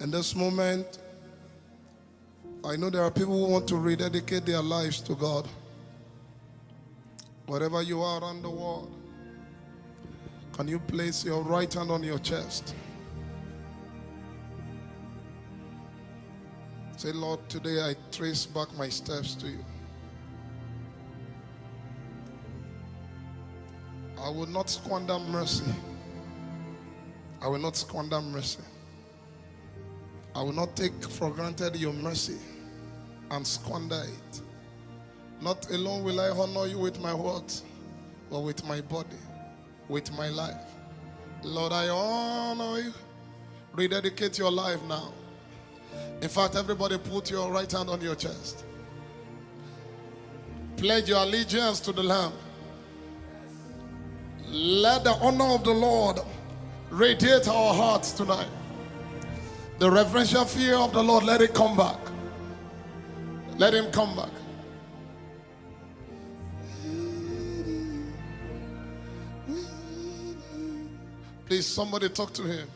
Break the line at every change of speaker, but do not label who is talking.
In this moment, I know there are people who want to rededicate their lives to God. Wherever you are around the world, can you place your right hand on your chest? Say, Lord, today I trace back my steps to you. I will not squander mercy. I will not squander mercy. I will not take for granted your mercy and squander it. Not alone will I honor you with my words, but with my body, with my life. Lord, I honor you. Rededicate your life now. In fact, everybody put your right hand on your chest. Pledge your allegiance to the Lamb. Let the honor of the Lord radiate our hearts tonight. The reverential fear of the Lord, let it come back. Let him come back. Please, somebody talk to him.